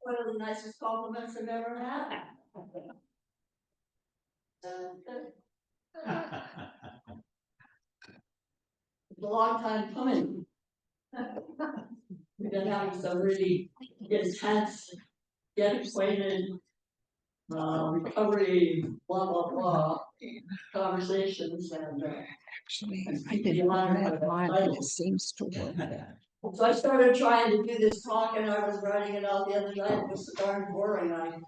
One of the nicest compliments I've ever had. It's a long time coming. We've been having some really intense, get acquainted, recovery, blah, blah, blah, conversations, and Actually, I didn't want that mine, and it seems to work. So I started trying to do this talk, and I was writing it out the other night. It was so darn boring, I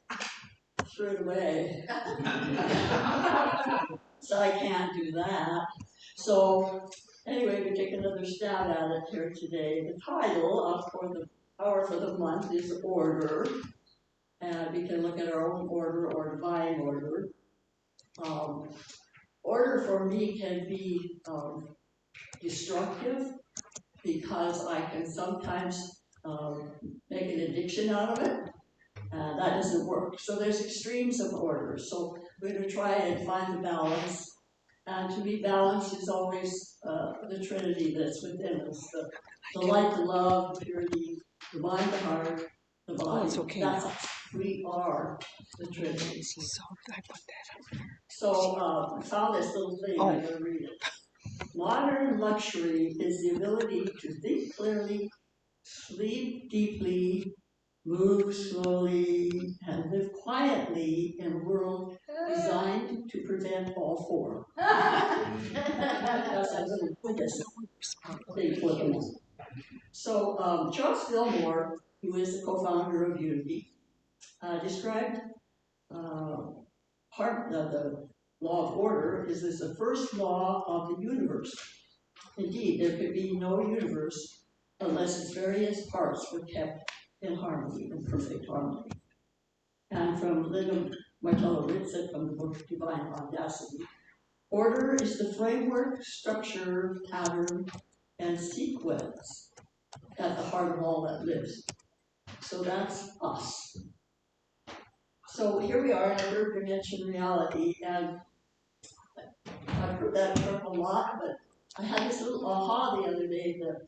threw it away. So I can't do that. So anyway, we take another stab at it here today. The title for the hour for the month is Order, and we can look at our own order or divine order. Order for me can be destructive because I can sometimes make an addiction out of it. That doesn't work. So there's extremes of order. So we're going to try and find the balance. And to be balanced is always the Trinity that's within us. The light, the love, the purity, the mind, the heart, the body. Oh, it's okay. That's us. We are the Trinity. So I put that up. So I found this little thing. I'm going to read it. Modern luxury is the ability to think clearly, sleep deeply, move slowly, and live quietly in a world designed to prevent all four. That's a little thing for them. So Charles Fillmore, who is the co-founder of Unity, described part of the law of order is this the first law of the universe. Indeed, there could be no universe unless its various parts were kept in harmony, in perfect harmony. And from Linda Martello-Ritz from the book Divine Audacity, order is the framework, structure, pattern, and sequence at the heart of all that lives. So that's us. So here we are in a third dimension reality, and I've heard that term a lot, but I had this little aha the other day that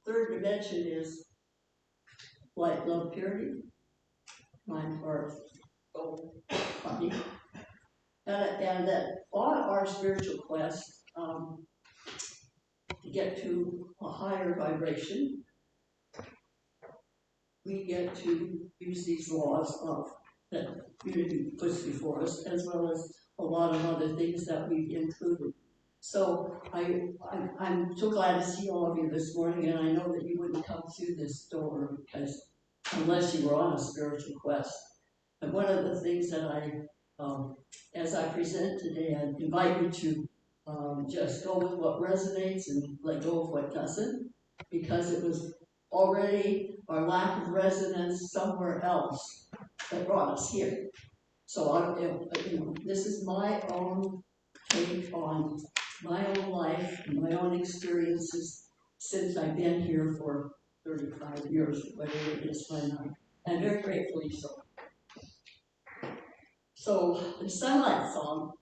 third dimension is light, love, purity, mind, heart, soul, body. And that on our spiritual quest to get to a higher vibration, we get to use these laws of that Unity puts before us, as well as a lot of other things that we've included. So I'm so glad to see all of you this morning, and I know that you wouldn't come through this door because unless you were on a spiritual quest. And one of the things that as I present today, I invite you to just go with what resonates and let go of what doesn't, because it was already our lack of resonance somewhere else that brought us here. So this is my own take on my own life and my own experiences since I've been here for 35 years, whatever it is by now, and very gratefully so. So the Sunlight song,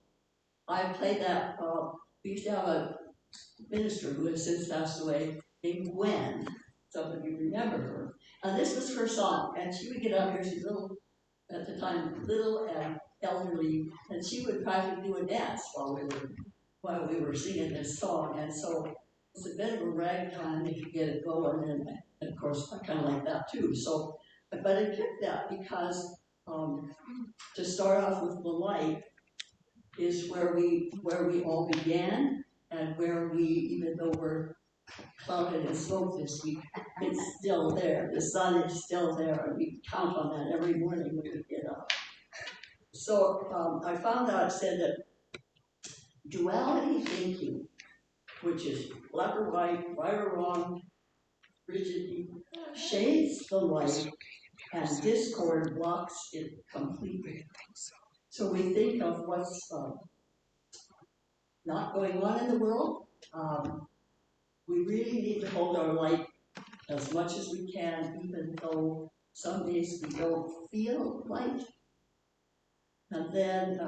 I played that, we used to have a minister who has since passed away named Gwen. Some of you remember her. And this was her song, and she would get up here, she's little, at the time, little and elderly, and she would practically do a dance while we were singing this song. And so it's a bit of a ragtime if you get it going, and of course I kind of like that too. So, but I picked that because to start off with the light is where we all began, and where we, even though we're clouded in smoke this week, it's still there. The sun is still there, and we count on that every morning when we get up. So I found out, it said that duality thinking, which is black or white, right or wrong, rigidity, shades the light, and discord blocks it completely. So we think of what's not going on in the world. We really need to hold our light as much as we can, even though some days we don't feel light. And then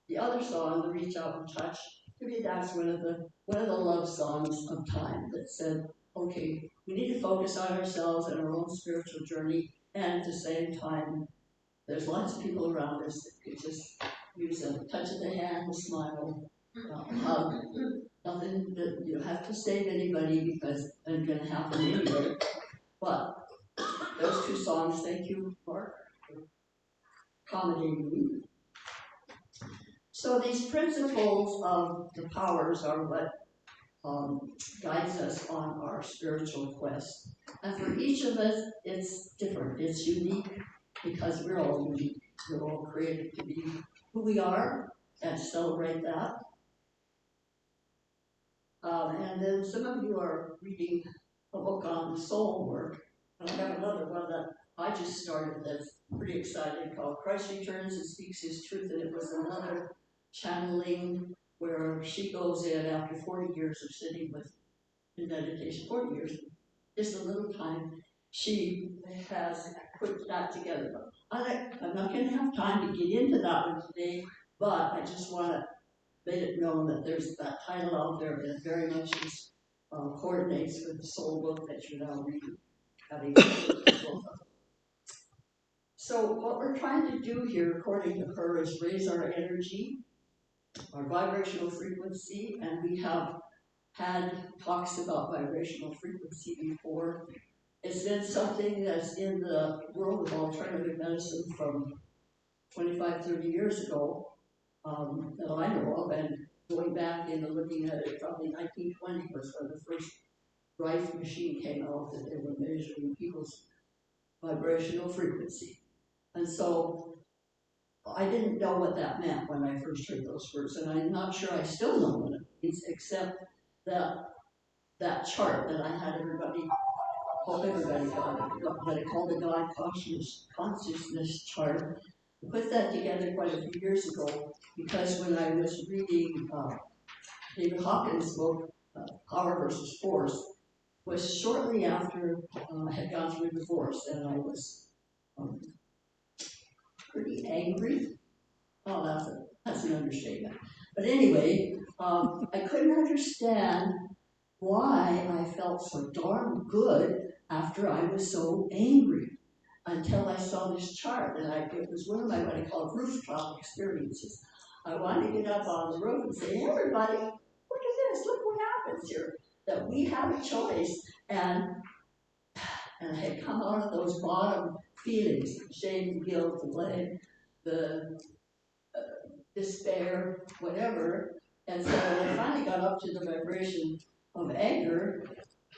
the other song, the Reach Out and Touch, to me that's one of the love songs of time that said, okay, we need to focus on ourselves and our own spiritual journey, and at the same time, there's lots of people around us that could just use a touch of the hand, a smile, a hug. Nothing that you have to save anybody because it's going to happen anyway. But those two songs, thank you for accommodating me. So these principles of the powers are what guides us on our spiritual quest. And for each of us, it's different. It's unique because we're all unique. We're all created to be who we are and celebrate that. And then some of you are reading a book on soul work. And I have another one that I just started that's pretty exciting called Christ Returns and Speaks His Truth. And it was another channeling where she goes in after 40 years of sitting with in meditation, 40 years, just a little time, she has put that together. But I'm not going to have time to get into that one today, but I just want to let it known that there's that title out there that very much is, coordinates with the soul book that you're now reading. So what we're trying to do here, according to her, is raise our energy, our vibrational frequency, and we have had talks about vibrational frequency before. It's been something that's in the world of alternative medicine from 25, 30 years ago that I know of, and going back and looking at it, probably 1920 was when the first Rife machine came out that they were measuring people's vibrational frequency. And so I didn't know what that meant when I first heard those words, and I'm not sure I still know what it means, except that chart that I had everybody, hope everybody got it, what I call the God consciousness chart. I put that together quite a few years ago because when I was reading David Hawkins' book, Power versus Force, was shortly after I had gone through a divorce, and I was pretty angry. Oh, that's an understatement. But anyway, I couldn't understand why I felt so darn good after I was so angry until I saw this chart. And it was one of my what I call rooftop experiences. I wanted to get up on the roof and say, hey, everybody, look at this, look what happens here. That we have a choice. And I had come out of those bottom feelings, shame, guilt, the blame, the despair, whatever. And so when I finally got up to the vibration of anger,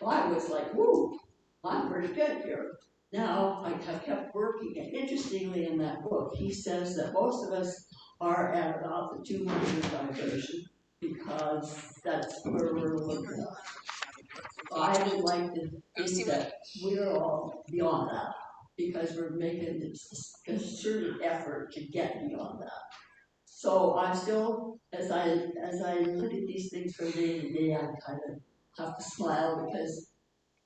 well, I was like, whoo, I'm pretty good here. Now I have kept working, and interestingly in that book, he says that most of us are at about the 200 vibration because that's where we're looking at. I would like to think that we're all beyond that because we're making this concerted effort to get beyond that. So I'm still, as I look at these things from day to day, I kind of have to smile because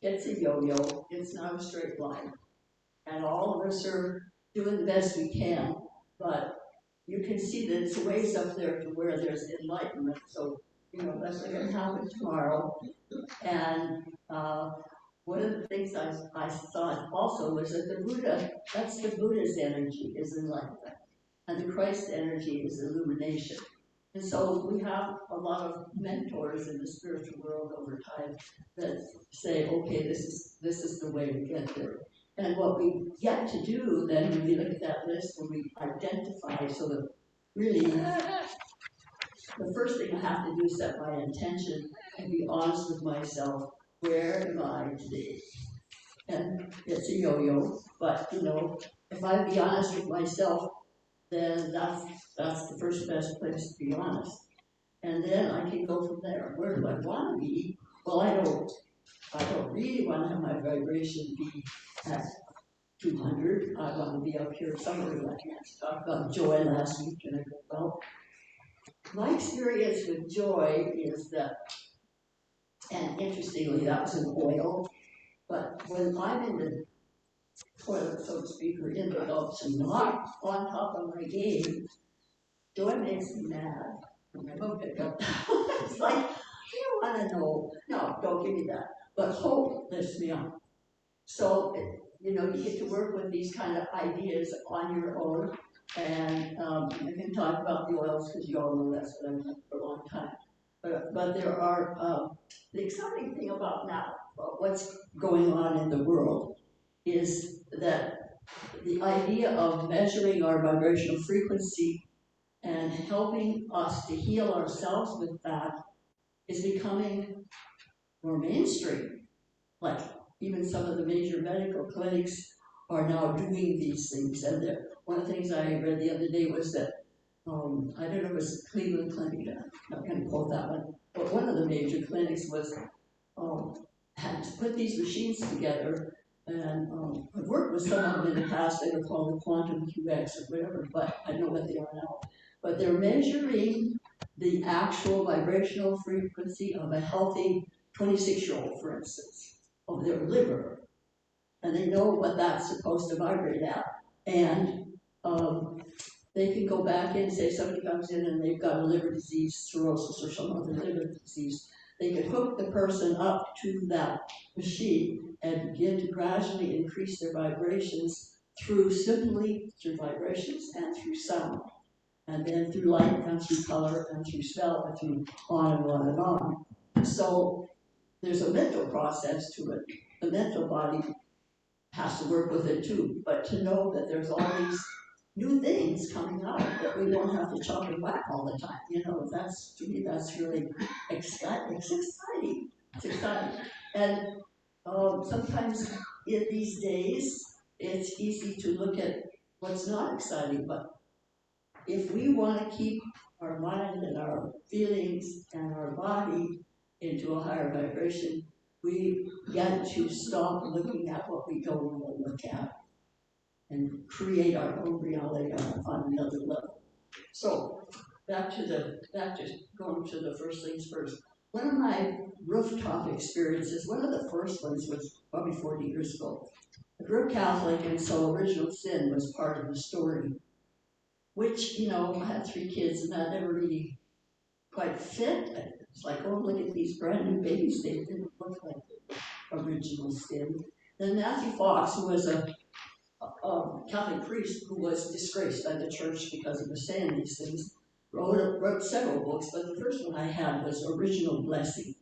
it's a yo-yo. It's not a straight line, and all of us are doing the best we can. But you can see that it's ways up there to where there's enlightenment. So that's what's going to happen tomorrow. And one of the things I thought also was that the Buddha, that's the Buddha's energy, is enlightenment. And the Christ energy is illumination. And so we have a lot of mentors in the spiritual world over time that say, okay, this is the way to get there. And what we get to do then when we look at that list and we identify, so that really the first thing I have to do is set my intention and be honest with myself. Where am I today? And it's a yo-yo, but if I be honest with myself, then that's the first best place to be honest. And then I can go from there. Where do I want to be? Well, I don't really want to have my vibration be at 200. I want to be up here somewhere like that. Talked about joy last week, and I go, well, my experience with joy is that, and interestingly, that was an oil, but when I'm in the toilet, so to speak, or in the dumps and not on top of my game, joy makes me mad. And I don't pick up. It's like, I don't want to know. No, don't give me that. but hope lifts me up. So, you know, you get to work with these kind of ideas on your own, and I can talk about the oils because you all know that's what I've done for a long time. But there are, the exciting thing about now, about what's going on in the world, is that the idea of measuring our vibrational frequency and helping us to heal ourselves with that is becoming more mainstream. Like even some of the major medical clinics are now doing these things. And one of the things I read the other day was that, I don't know if it was Cleveland Clinic, I'm not going to quote that one, but one of the major clinics was had to put these machines together, and I've worked with some of them in the past. They were called the Quantum QX or whatever, but I don't know what they are now. But they're measuring the actual vibrational frequency of a healthy 26-year-old, for instance, of their liver, and they know what that's supposed to vibrate at, and they can go back in, say somebody comes in and they've got a liver disease, cirrhosis or some other liver disease, they can hook the person up to that machine and begin to gradually increase their vibrations through vibrations and through sound, and then through light and through color and through smell and through on and on and on. So there's a mental process to it. The mental body has to work with it too, but to know that there's all these new things coming out that we don't have to chop and whack all the time. You know, that's, to me, that's really exciting. It's exciting. It's exciting. And sometimes in these days, it's easy to look at what's not exciting, but if we want to keep our mind and our feelings and our body into a higher vibration, we got to stop looking at what we don't want to look at and create our own reality on another level. So back to going to the first things first. One of my rooftop experiences, one of the first ones was probably 40 years ago. I grew up Catholic, and so original sin was part of the story, which, you know, I had 3 kids and that never really quite fit. It's like, oh, look at these brand new babies, they didn't look like the original sin. Then Matthew Fox, who was a Catholic priest who was disgraced by the church because he was saying these things, wrote several books, but the first one I had was Original Blessing.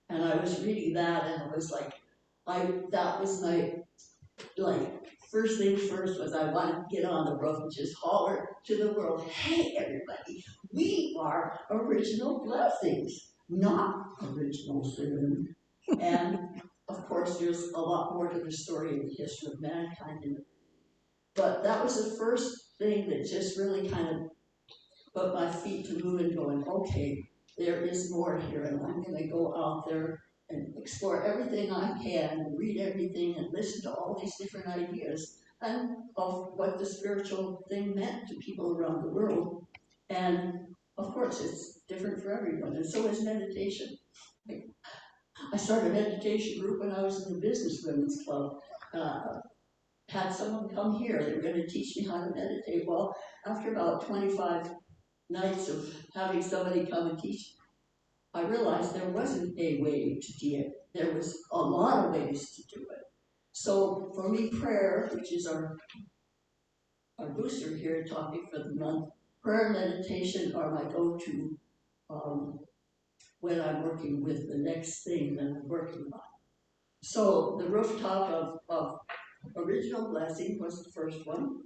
And I was reading that, and it was like, that was my, like, first thing first was I wanted to get on the roof and just holler to the world, hey everybody, we are original blessings, not original sin. And of course there's a lot more to the story of the history of mankind in it. But that was the first thing that just really kind of put my feet to moving, going, okay, there is more here, and I'm going to go out there and explore everything I can, and read everything, and listen to all these different ideas, and of what the spiritual thing meant to people around the world. And of course, it's different for everyone, and so is meditation. I started a meditation group when I was in the Business Women's Club. Had someone come here, they were going to teach me how to meditate. Well, after about 25 nights of having somebody come and teach, I realized there wasn't a way to do it. There was a lot of ways to do it. So for me, prayer, which is our booster here topic for the month, prayer and meditation are my go-to when I'm working with the next thing that I'm working on. So the rooftop of Original Blessing was the first one.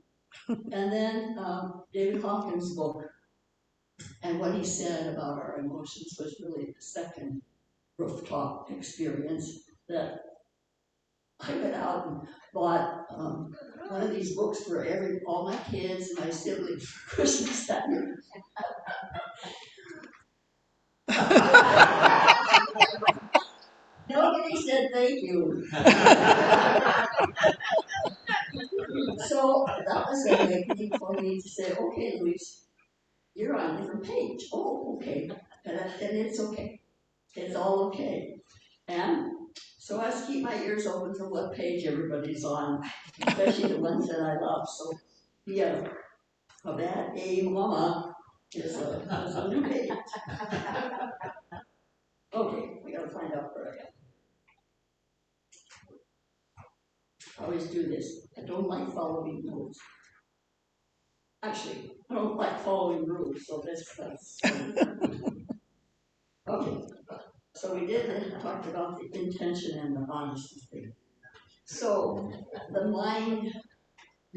And then David Hawkins' book, and what he said about our emotions was really the second rooftop experience, that I went out and bought one of these books for all my kids and my siblings for Christmas that year. Nobody said thank you. So that was an awakening for me to say, okay, Louise, you're on a different page. Oh, okay. And it's okay. It's all okay. And so I just keep my ears open for what page everybody's on, especially the ones that I love. So be a bad A mama is a new page. Okay, we gotta find out where I am. I always do this. I don't like following rules. Actually, I don't like following rules, so that's okay. So we did and talked about the intention and the honesty thing. So the mind,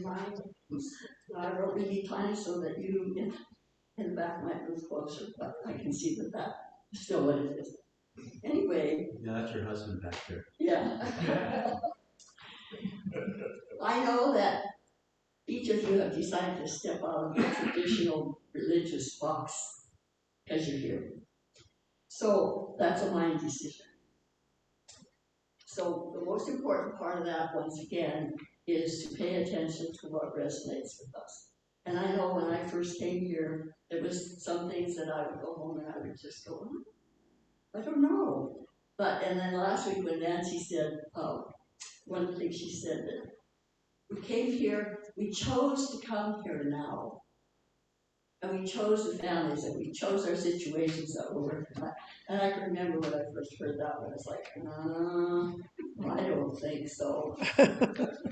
I wrote really tiny so that you in the back might move closer, but I can see that that is still what it is. Anyway. Yeah, that's your husband back there. Yeah. I know that each of you have decided to step out of the traditional religious box as you're here. So that's a mind decision. So the most important part of that, once again, is to pay attention to what resonates with us. And I know when I first came here, there was some things that I would go home and I would just go, I don't know. But, and then last week when Nancy said, one of the things she said that we came here, we chose to come here now. And we chose the families and we chose our situations that were working out. And I can remember when I first heard that one, I was like, I don't think so.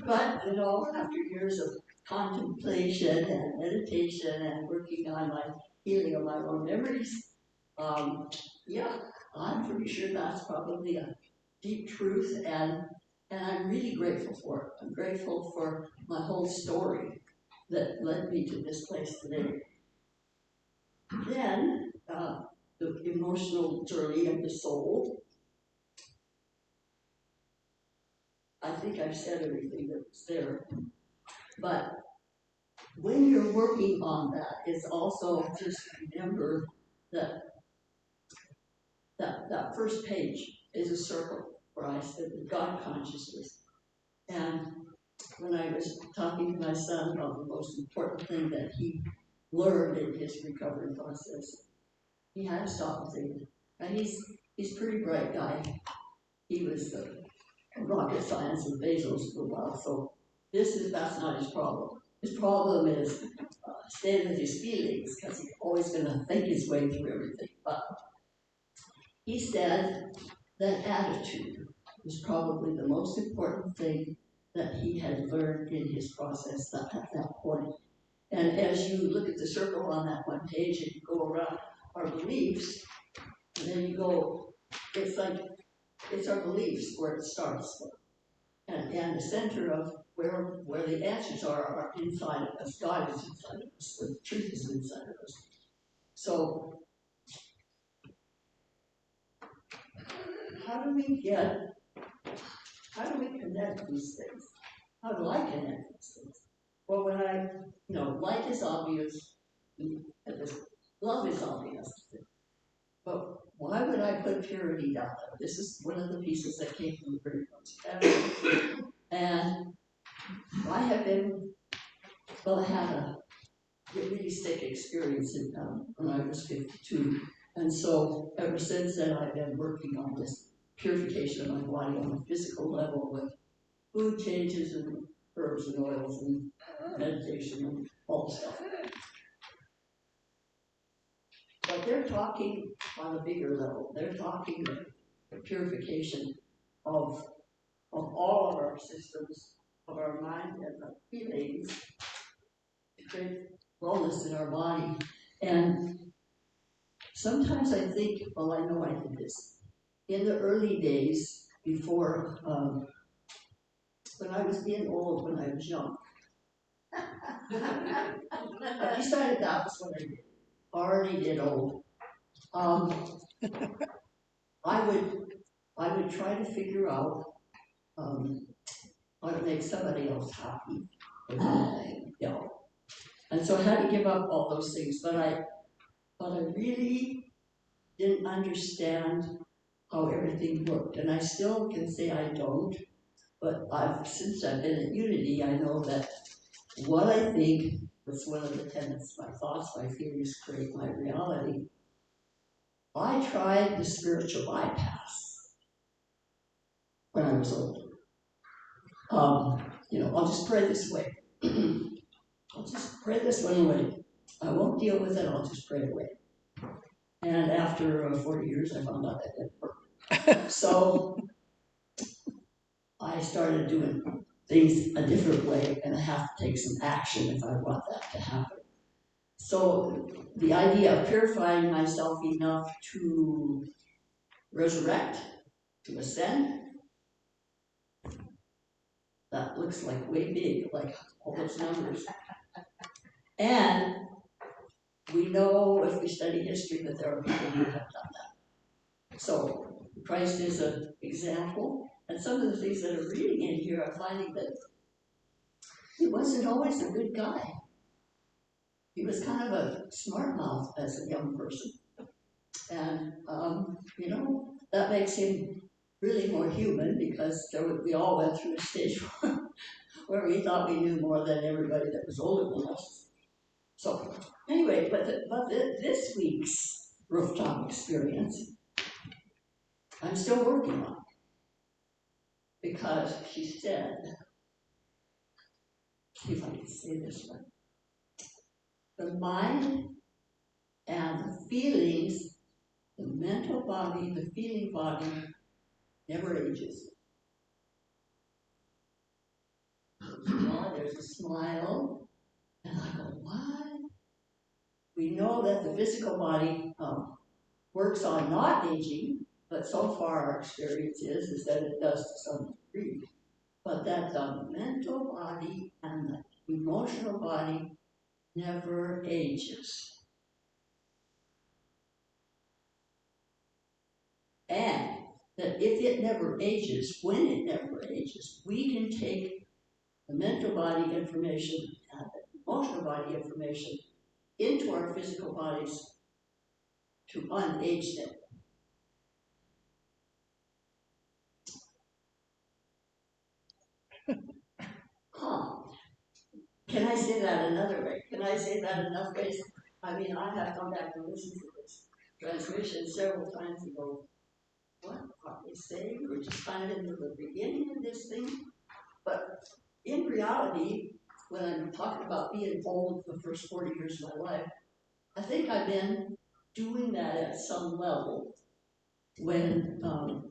But, you know, after years of contemplation and meditation and working on my healing of my own memories, yeah, I'm pretty sure that's probably a deep truth, and I'm really grateful for it. I'm grateful for my whole story that led me to this place today. Then, the emotional journey of the soul. I think I've said everything that was there. But when you're working on that, it's also just remember that that first page is a circle where I said the God consciousness. And when I was talking to my son about the most important thing that he learned in his recovery process, he had to stop and think. And he's a pretty bright guy. He was rocket science with Bezos for a while, so that's not his problem. His problem is staying with his feelings, because he's always going to think his way through everything. But he said that attitude was probably the most important thing that he had learned in his process at that point. And as you look at the circle on that one page and you go around our beliefs, and then you go, it's like, it's our beliefs where it starts. And the center of where the answers are inside of us. God is inside of us. The truth is inside of us. So, how do we connect these things? How do I connect these things? Well, when light is obvious, love is obvious. But why would I put purity down there? This is one of the pieces that came from the very first family. And I have been, I had a really sick experience when I was 52. And so ever since then, I've been working on this purification of my body on a physical level with food changes and herbs and oils and meditation and all the stuff. But they're talking on a bigger level. They're talking the purification of all of our systems, of our mind and our feelings, to create wellness in our body. And sometimes I think, well, I know I did this. In the early days, before, when I was being old, when I was young, I decided that was what I did. Already did old. I would try to figure out how to make somebody else happy. And so I had to give up all those things, but I really didn't understand how everything worked. And I still can say I don't, but since I've been at Unity, I know that what I think was one of the tenets, my thoughts, my feelings create my reality. I tried the spiritual bypass when I was old. I'll just pray this way. I'll just pray this one away. I won't deal with it, I'll just pray it away. And after 40 years, I found out that didn't work. So I started doing things a different way, and I have to take some action if I want that to happen. So the idea of purifying myself enough to resurrect, to ascend, that looks like way big, like all those numbers. And we know if we study history that there are people who have done that. So Christ is an example, and some of the things that are reading in here are finding that he wasn't always a good guy. He was kind of a smart mouth as a young person. And, that makes him really more human, because we all went through a stage where we thought we knew more than everybody that was older than us. So anyway, but this week's rooftop experience, I'm still working on, because she said, if I can say this right, the mind and the feelings, the mental body, the feeling body, never ages. There's a smile, and I go, what? We know that the physical body works on not aging, but so far our experience is that it does to some degree. But that the mental body and the emotional body never ages. And that if it never ages, when it never ages, we can take the mental body information and the emotional body information into our physical bodies to unage them. Huh. Can I say that another way? Can I say that enough ways? I mean, I have come back and listened to this transmission several times and go, what are they saying? We're just kind of in the beginning of this thing. But in reality, when I'm talking about being old the first 40 years of my life, I think I've been doing that at some level when I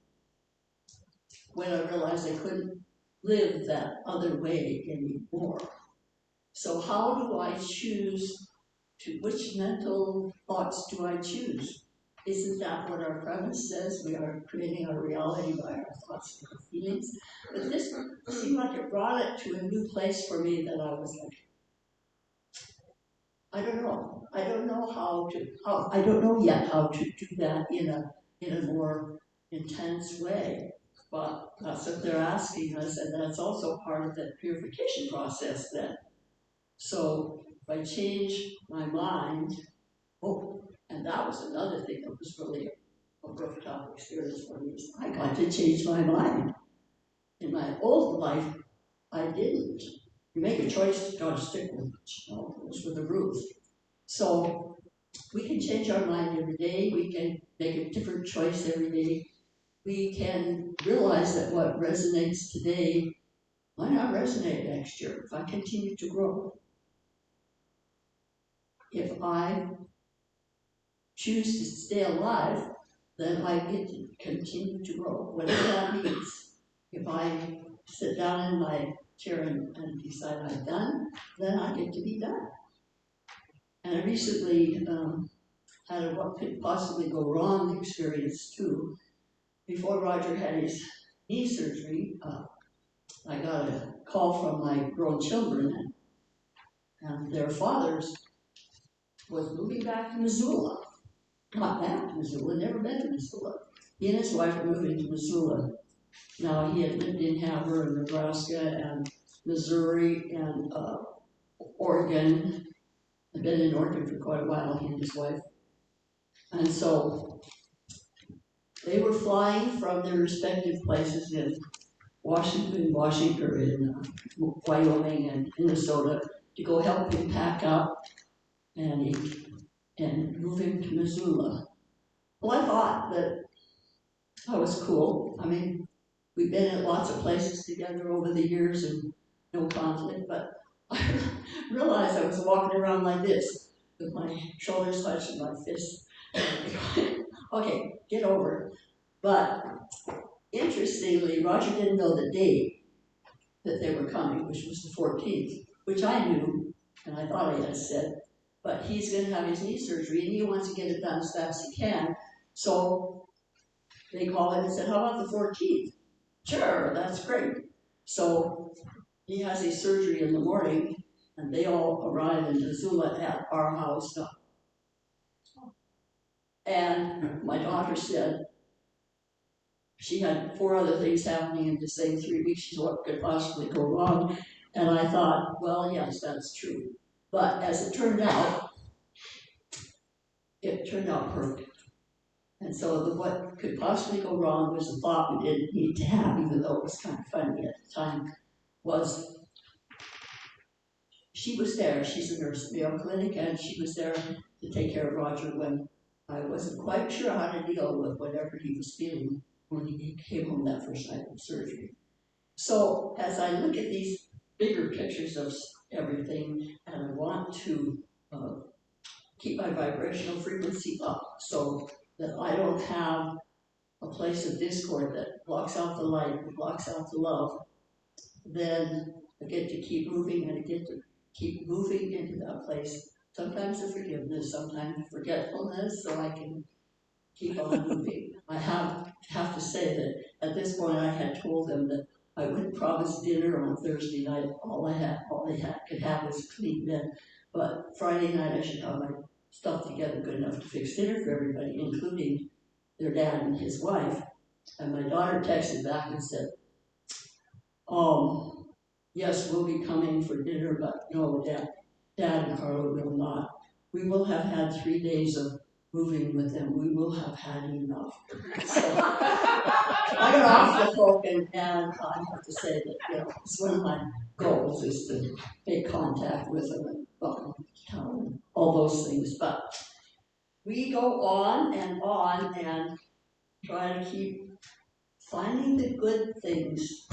realized I couldn't live that other way anymore. So how do I choose which mental thoughts do I choose? Isn't that what our premise says? We are creating our reality by our thoughts and our feelings. But this seemed like it brought it to a new place for me that I was like, I don't know. I don't know yet how to do that in a more intense way. But that's what they're asking us, and that's also part of the purification process then. So if I change my mind, and that was another thing that was really a rooftop experience for me, is I got to change my mind. In my old life, I didn't. You make a choice, you gotta stick with it. Those were the rules. So we can change our mind every day. We can make a different choice every day. We can realize that what resonates today might not resonate next year if I continue to grow. If I choose to stay alive, then I get to continue to grow, whatever that means. If I sit down in my chair and decide I'm done, then I get to be done. And I recently had a what could possibly go wrong experience too. Before Roger had his knee surgery, I got a call from my grown children, and their fathers was moving back to Missoula. Not back to Missoula, never been to Missoula. He and his wife were moving to Missoula. Now, he had lived in Havre and Nebraska and Missouri and Oregon. I'd been in Oregon for quite a while, he and his wife. And so they were flying from their respective places in Washington, in Wyoming, and Minnesota to go help him pack up and move him to Missoula. Well, I thought that was cool. I mean, we've been at lots of places together over the years and no conflict, but I realized I was walking around like this with my shoulders touched and my fists. Okay, get over it. But interestingly, Roger didn't know the date that they were coming, which was the 14th, which I knew, and I thought I had said, but he's gonna have his knee surgery and he wants to get it done as fast as he can. So they called him and said, how about the 14th? Sure, that's great. So he has his surgery in the morning and they all arrive in Missoula at our house. And my daughter said she had 4 other things happening in the same 3 weeks. She said, what could possibly go wrong? And I thought, well, yes, that's true. But as it turned out perfect. And so what could possibly go wrong was the thought we didn't need to have, even though it was kind of funny at the time, was she was there. She's a nurse at Mayo Clinic, and she was there to take care of Roger when I wasn't quite sure how to deal with whatever he was feeling when he came home that first night of surgery. So as I look at these bigger pictures of everything, and I want to keep my vibrational frequency up so that I don't have a place of discord that blocks out the light, and blocks out the love, then I get to keep moving and I get to keep moving into that place. Sometimes of forgiveness, sometimes forgetfulness, so I can keep on moving. I have to say that at this point I had told them that I wouldn't promise dinner on Thursday night. All they could have was clean bed. But Friday night I should have my stuff together good enough to fix dinner for everybody, including their dad and his wife. And my daughter texted back and said, yes, we'll be coming for dinner, but no, Dad and Carla will not. We will have had 3 days of moving with them. We will have had enough. So I got off the hook, and I have to say that it's one of my goals is to make contact with them and welcome to town and all those things. But we go on and try to keep finding the good things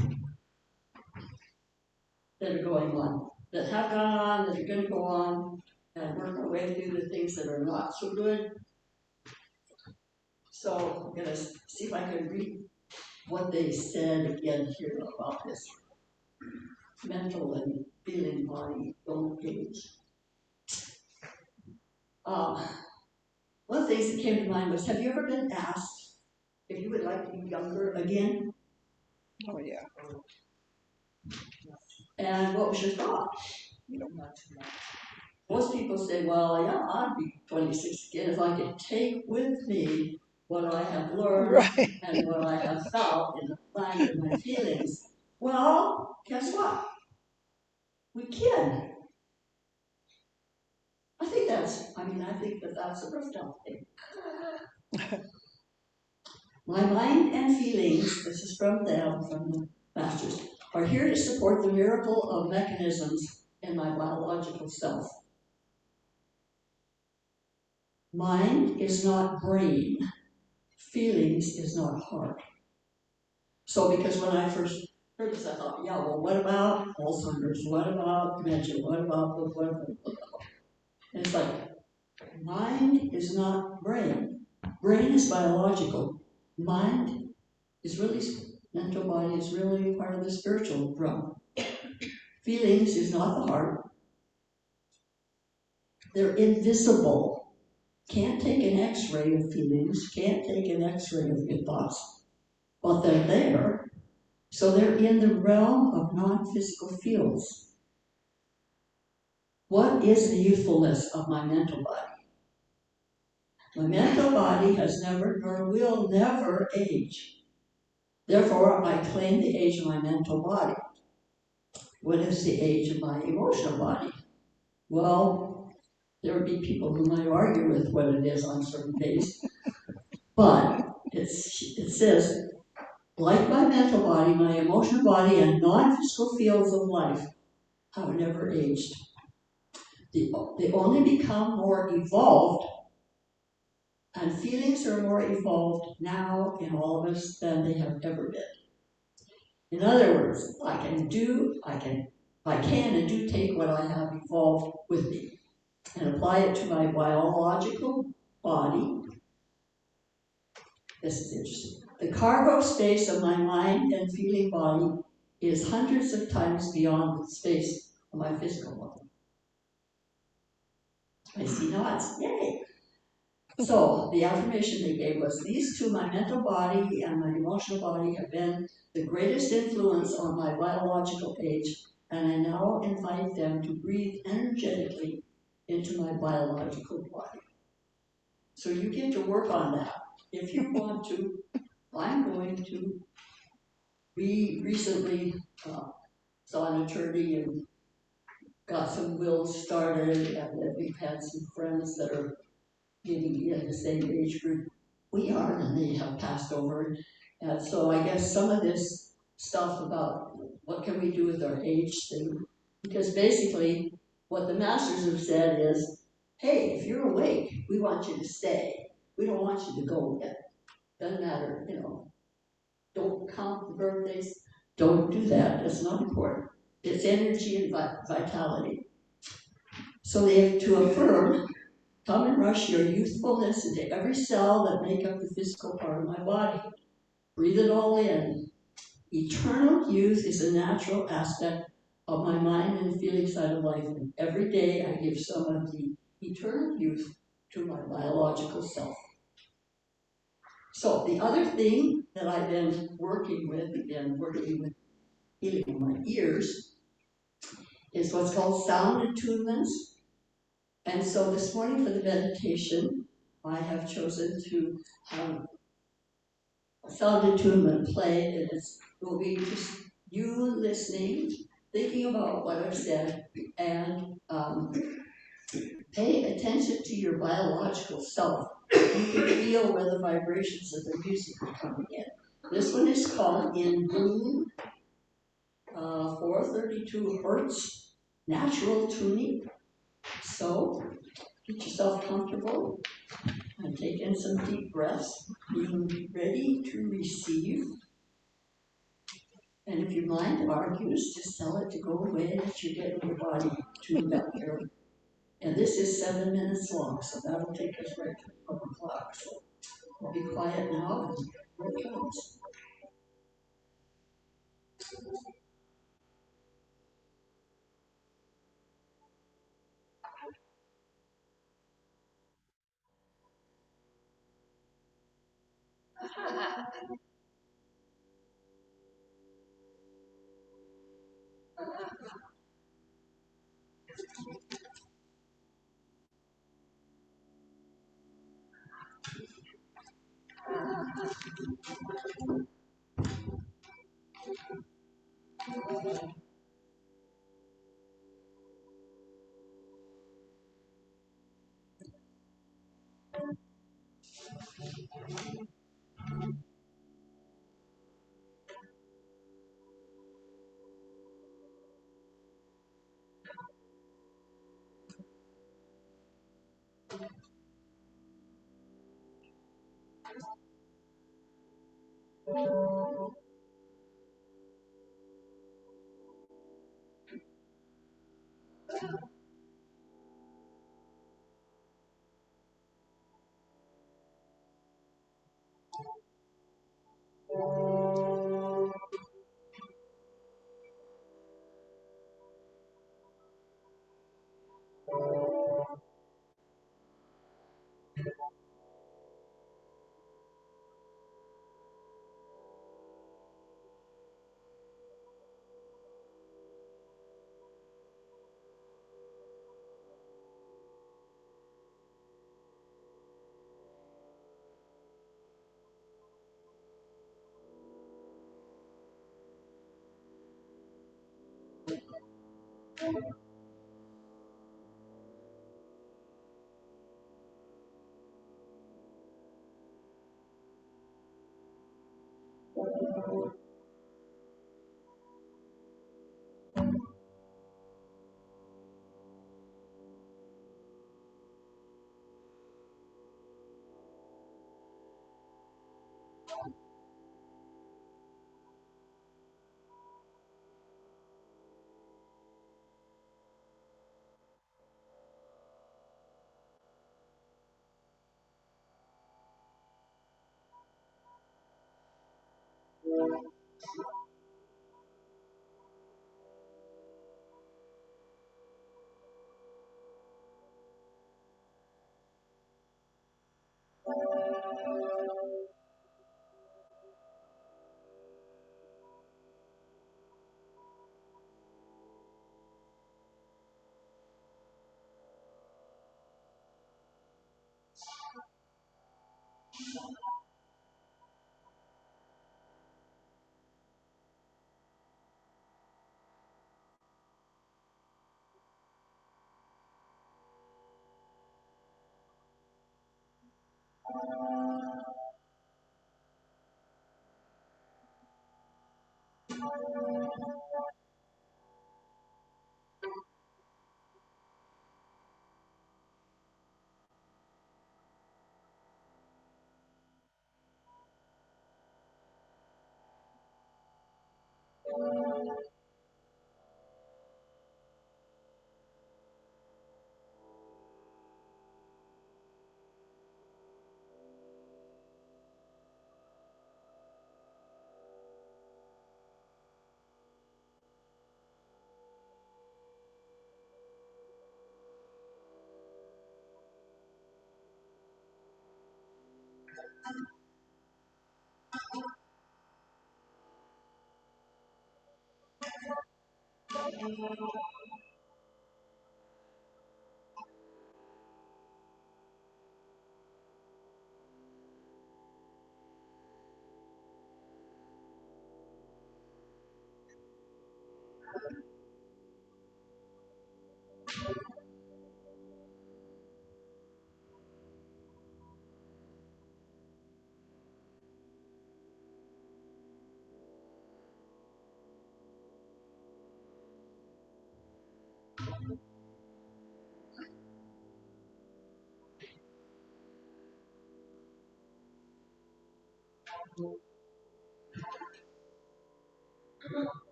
that are going on, that have gone on, that are going to go on, and work our way through the things that are not so good. So I'm going to see if I can read what they said again here about this mental and feeling body don't age. One of the things that came to mind was, have you ever been asked if you would like to be younger again? Oh, yeah. And what was your thought? Most people say, well, yeah, I'd be 26 again if I could take with me what I have learned and what I have felt in the mind and my feelings. Well, guess what? We can. I think that's a profound thing. My mind and feelings, this is from them, from the masters, are here to support the miracle of mechanisms in my biological self. Mind is not brain. Feelings is not heart. So because when I first heard this, I thought, yeah, well, what about Alzheimer's? What about dementia? What about? And it's like, mind is not brain. Brain is biological. Mind is really, mental body is really part of the spiritual realm. Feelings is not the heart. They're invisible. Can't take an x-ray of feelings, can't take an x-ray of your thoughts, but they're there. So they're in the realm of non-physical fields. What is the youthfulness of my mental body? My mental body has never, nor will never age. Therefore, I claim the age of my mental body. What is the age of my emotional body? Well, there would be people who might argue with what it is on certain days, but it says, like my mental body, my emotional body, and non-physical fields of life have never aged. They only become more evolved, and feelings are more evolved now in all of us than they have ever been. In other words, I can and do take what I have evolved with me and apply it to my biological body. This is interesting. The cargo space of my mind and feeling body is hundreds of times beyond the space of my physical body. I see nods, yay! So the affirmation they gave was, these two, my mental body and my emotional body, have been the greatest influence on my biological age, and I now invite them to breathe energetically into my biological body. So you get to work on that. If you want to, I'm going to. We recently saw an attorney and got some wills started, and then we've had some friends that are getting in the same age group we are, and they have passed over. And so I guess some of this stuff about what can we do with our age thing, because basically what the masters have said is, hey, if you're awake, we want you to stay. We don't want you to go yet. Doesn't matter, don't count the birthdays. Don't do that. That's not important. It's energy and vitality. So they have to affirm, come and rush your youthfulness into every cell that make up the physical part of my body. Breathe it all in. Eternal youth is a natural aspect of my mind and feeling side of life. And every day I give some of the eternal youth to my biological self. So the other thing that I've been working with healing my ears, is what's called sound attunements. And so this morning for the meditation, I have chosen to have a sound attunement play, and it will be just you listening, thinking about what I've said, and pay attention to your biological self. You can feel where the vibrations of the music are coming in. This one is called In Bloom, 432 hertz, natural tuning. So get yourself comfortable and take in some deep breaths, being ready to receive. And if your mind argues, just tell it to go away, that you're getting your body tuned up here. And this is 7 minutes long, so that'll take us right to 12 o'clock. So I'll be quiet now, and here it comes.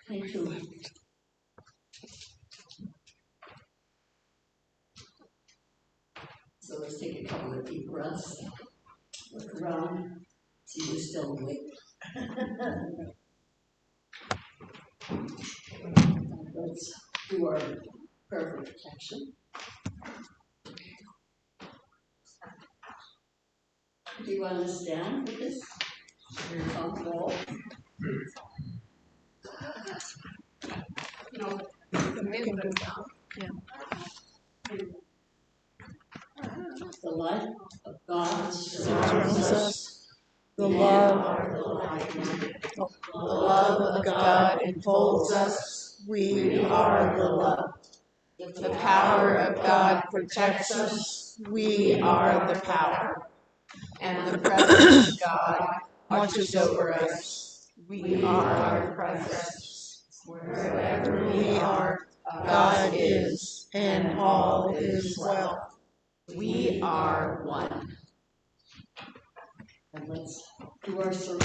Thank you. So let's take a couple of deep breaths. Look around. See who's still awake. Let's do our prayer for protection. Do you understand for this? Comfortable? No. The light of God surrounds us. The love of God enfolds us. We are the love. The power of God protects us. We are the power. And the presence of God watches over us. We are the presence. Wherever we are, God is, and all is well. We are one. and let's do our service.